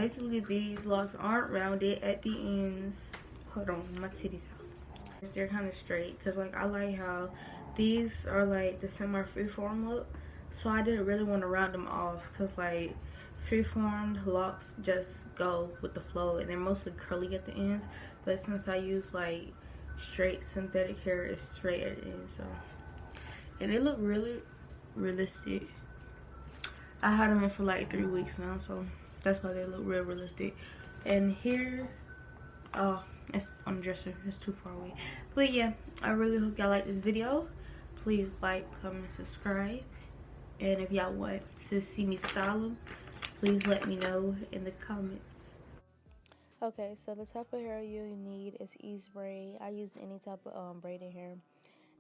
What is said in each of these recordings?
basically these locks aren't rounded at the ends. Hold on, my titties out. They're kind of straight because like I like how these are like the semi freeform look, so I didn't really want to round them off because like freeformed locks just go with the flow and they're mostly curly at the ends, but since I use like straight synthetic hair, it's straight at the end. So, and they look really realistic. I had them in for like 3 weeks now, so that's why they look real realistic. And here, oh, it's on the dresser, it's too far away. But yeah, I really hope y'all like this video. Please like, comment, subscribe, and if y'all want to see me style them, please let me know in the comments. Okay, so the type of hair you need is ezbraid. I use any type of braiding hair.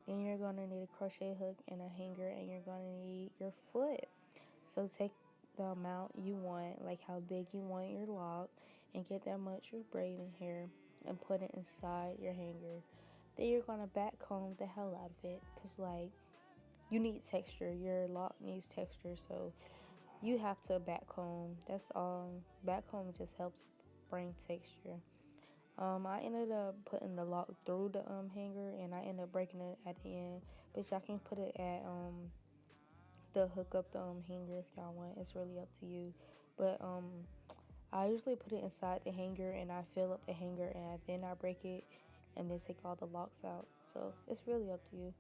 Then you're gonna need a crochet hook and a hanger, and you're gonna need your foot. So take the amount you want, like how big you want your lock, and get that much of braiding hair and put it inside your hanger. Then you're gonna back comb the hell out of it, cause like you need texture. Your lock needs texture, so you have to back comb. That's all. Back comb just helps bring texture. I ended up putting the lock through the hanger, and I ended up breaking it at the end. But y'all can put it at the hook up the hanger if y'all want. It's really up to you. But I usually put it inside the hanger, and I fill up the hanger, and then I break it, and then take all the locks out. So it's really up to you.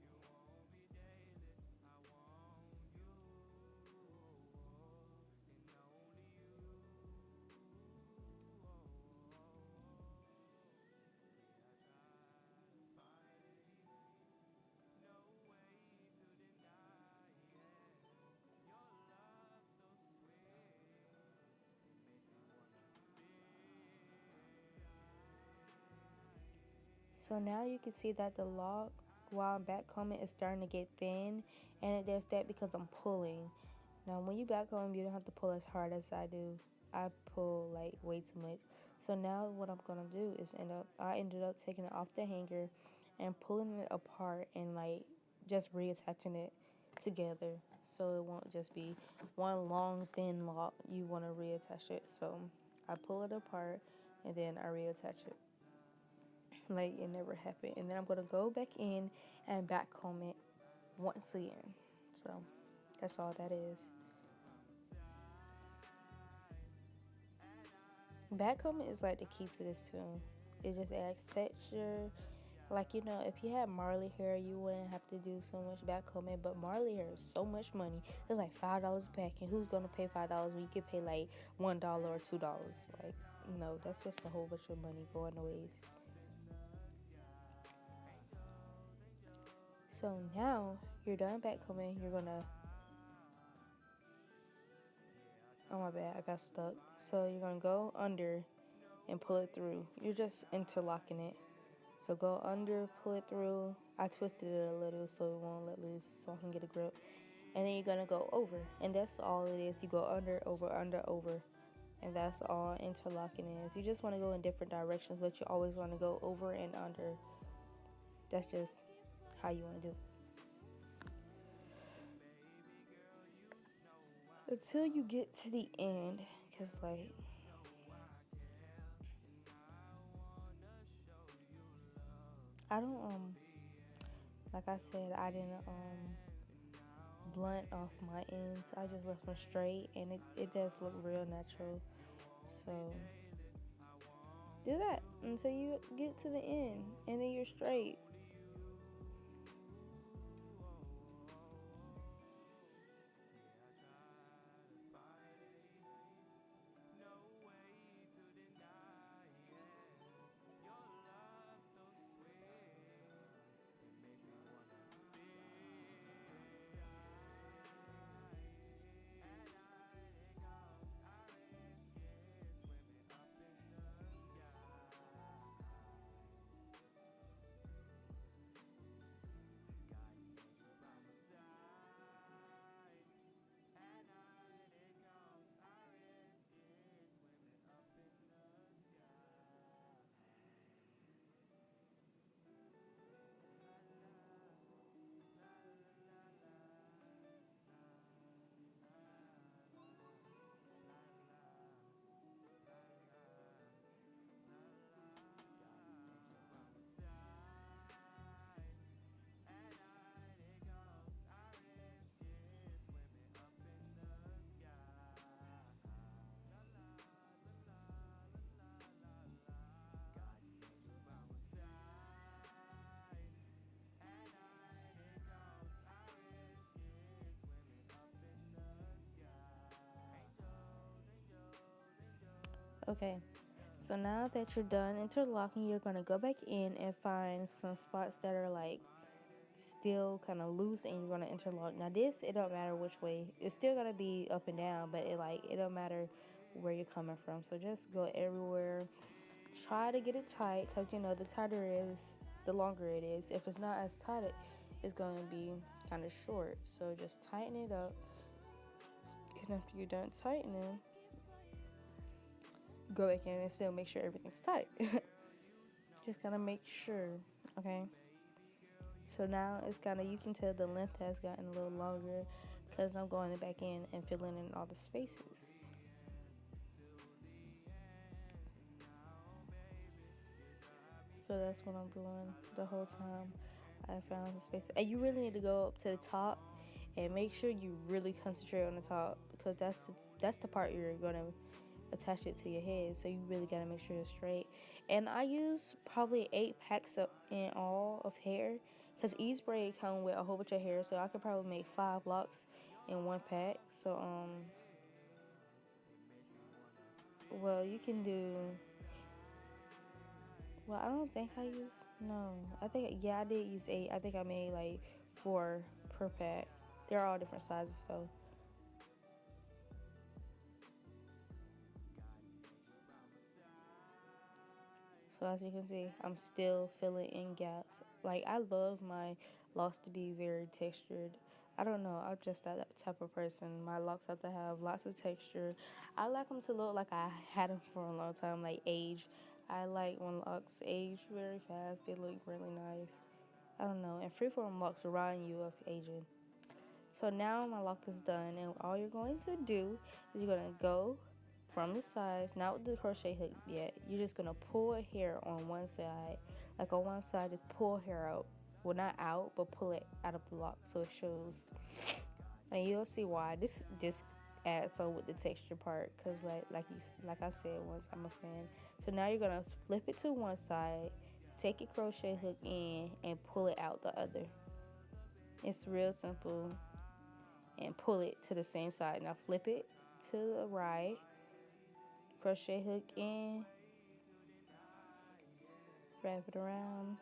So now you can see that the lock, while I'm back combing, is starting to get thin, and it does that because I'm pulling. Now when you back comb, you don't have to pull as hard as I do. I pull like way too much. So now what I'm gonna do is I ended up taking it off the hanger and pulling it apart and like just reattaching it together, so it won't just be one long thin lock. You want to reattach it. So I pull it apart and then I reattach it like it never happened, and then I'm gonna go back in and back comb it once again. So that's all that is. Back combing is like the key to this too. It just adds texture. Like, you know, if you had Marley hair, you wouldn't have to do so much back combing, but Marley hair is so much money. It's like $5 a pack, and who's gonna pay $5 when you could pay like $1 or $2? Like, no, that's just a whole bunch of money going to waste. So now you're done back combing. You're gonna, oh my bad, I got stuck. So you're gonna go under and pull it through. You're just interlocking it. So go under, pull it through. I twisted it a little so it won't let loose, so I can get a grip. And then you're gonna go over, and that's all it is. You go under, over, and that's all interlocking is. You just want to go in different directions, but you always want to go over and under. That's just how you want to do it. Until you get to the end, because like I don't like I said, I didn't blunt off my ends. I just left them straight, and it does look real natural. So do that until you get to the end, and then you're straight. Okay, so now that you're done interlocking, you're going to go back in and find some spots that are like still kind of loose, and you're going to interlock. Now this, it don't matter which way, it's still going to be up and down, but it don't matter where you're coming from. So just go everywhere, try to get it tight, because you know the tighter it is, the longer it is. If it's not as tight, it's going to be kind of short. So just tighten it up, and after you're done tightening, go back in and still make sure everything's tight. Just gotta make sure, okay? So now it's kind of, you can tell the length has gotten a little longer because I'm going back in and filling in all the spaces. So that's what I'm doing the whole time. I found the space, and you really need to go up to the top and make sure you really concentrate on the top, because that's the part you're gonna attach it to your head. So you really gotta make sure it's straight. And I use probably 8 packs in all of hair, because ezbraid come with a whole bunch of hair, so I could probably make 5 locks in 1 pack. So well, you can do, well, I don't think I used, no, I think, yeah, I did use 8. I think I made like 4 per pack. They're all different sizes though. So as you can see, I'm still filling in gaps. Like, I love my locks to be very textured. I don't know, I'm just that type of person. My locks have to have lots of texture. I like them to look like I had them for a long time, like age. I like when locks age very fast. They look really nice. I don't know, and freeform locks remind you of aging. So now my lock is done, and all you're going to do is you're going to go from the sides, not with the crochet hook yet. You're just going to pull a hair on one side. Like on one side, just pull hair out. Well, not out, but pull it out of the lock so it shows. And you'll see why. This adds on with the texture part, because like I said once, I'm a fan. So now you're going to flip it to one side, take a crochet hook in, and pull it out the other. It's real simple. And pull it to the same side. Now flip it to the right, crochet hook in, wrap it around,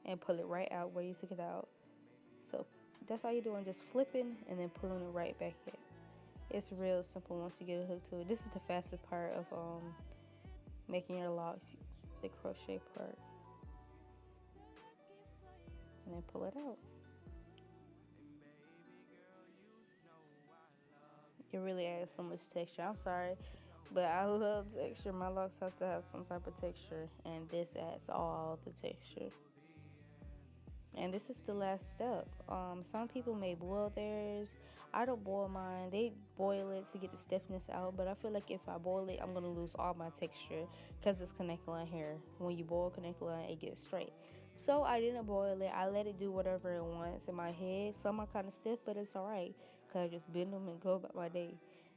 and pull it right out where you took it out. So that's all you're doing, just flipping and then pulling it right back in. It's real simple once you get a hook to it. This is the fastest part of making your locks, the crochet part. And then pull it out. It really adds so much texture. I'm sorry, but I love texture. My locks have to have some type of texture, and this adds all the texture. And this is the last step. Some people may boil theirs. I don't boil mine. They boil it to get the stiffness out, but I feel like if I boil it, I'm gonna lose all my texture because it's connect line hair. When you boil connect line, it gets straight. So I didn't boil it. I let it do whatever it wants in my head. Some are kind of stiff, but it's alright, because I just bend them and go about my day.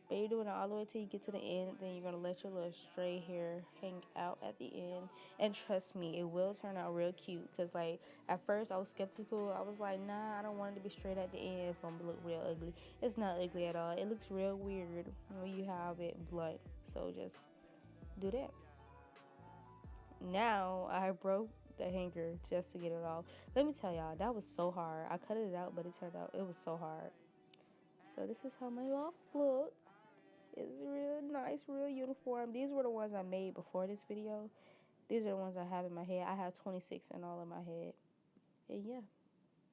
But you're doing it all the way till you get to the end. Then you're going to let your little stray hair hang out at the end. And trust me, it will turn out real cute. Because, like, at first I was skeptical. I was like, nah, I don't want it to be straight at the end. It's going to look real ugly. It's not ugly at all. It looks real weird when you have it blunt. So just do that. Now I broke the hanger just to get it off. Let me tell y'all, that was so hard. I cut it out, but it turned out it was so hard. So this is how my lock look. It's real nice, real uniform. These were the ones I made before this video. These are the ones I have in my head. I have 26 in all in my head. And yeah,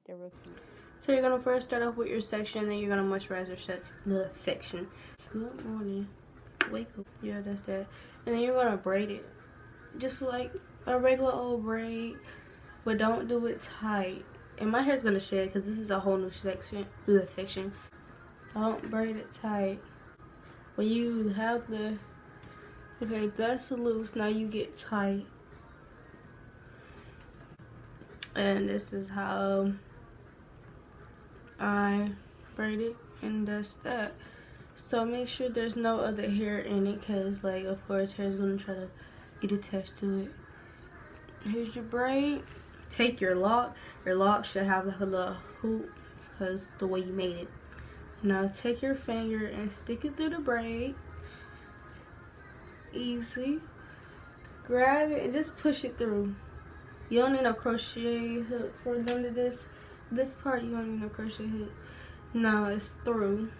they're real cute. So you're going to first start off with your section, then you're going to moisturize your section. Good morning. Wake up. Yeah, that's that. And then you're going to braid it. Just like a regular old braid, but don't do it tight. And my hair's going to shed because this is a whole new section. Don't braid it tight. When you have the, okay, that's loose, now you get tight. And this is how I braid it, and that's that. So make sure there's no other hair in it, because, like, of course, hair is going to try to get attached to it. Here's your braid. Take your lock. Your lock should have like a little hoop, because the way you made it. Now take your finger and stick it through the braid. easy. Grab it and just push it through. You don't need a crochet hook for none of this. This part you don't need a crochet hook. No, it's through.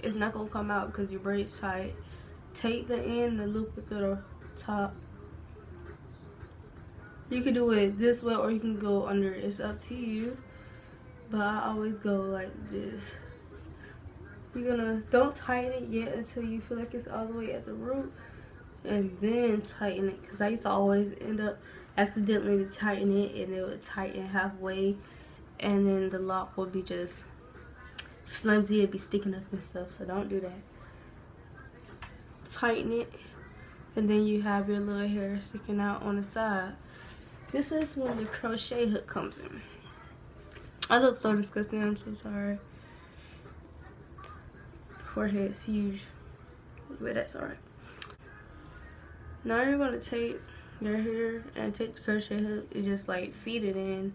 It's not gonna come out because your braid's tight. Take the end and loop it through the top. You can do it this way or you can go under. It's up to you. But I always go like this. Don't tighten it yet until you feel like it's all the way at the root. And then tighten it. Because I used to always end up accidentally to tighten it. And it would tighten halfway. And then the lock would be just flimsy. It'd be sticking up and stuff. So don't do that. Tighten it. And then you have your little hair sticking out on the side. This is when the crochet hook comes in. I look so disgusting. I'm so sorry. Forehead's huge. But that's alright. Now you're going to take your hair and take the crochet hook and just like feed it in.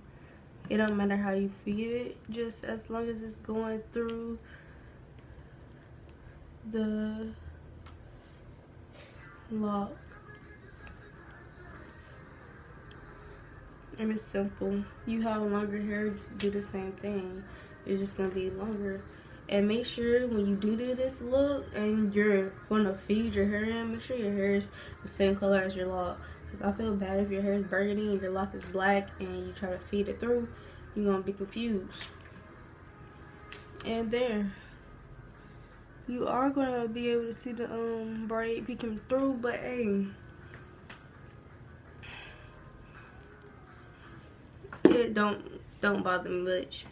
It don't matter how you feed it. Just as long as it's going through the lock. And it's simple. You have longer hair, do the same thing. It's just gonna be longer. And make sure when you do this look and you're gonna feed your hair in, make sure your hair is the same color as your lock. Because I feel bad if your hair is burgundy and your lock is black and you try to feed it through, you're gonna be confused. And there. You are gonna be able to see the braid peeking through, but hey, it don't bother me much.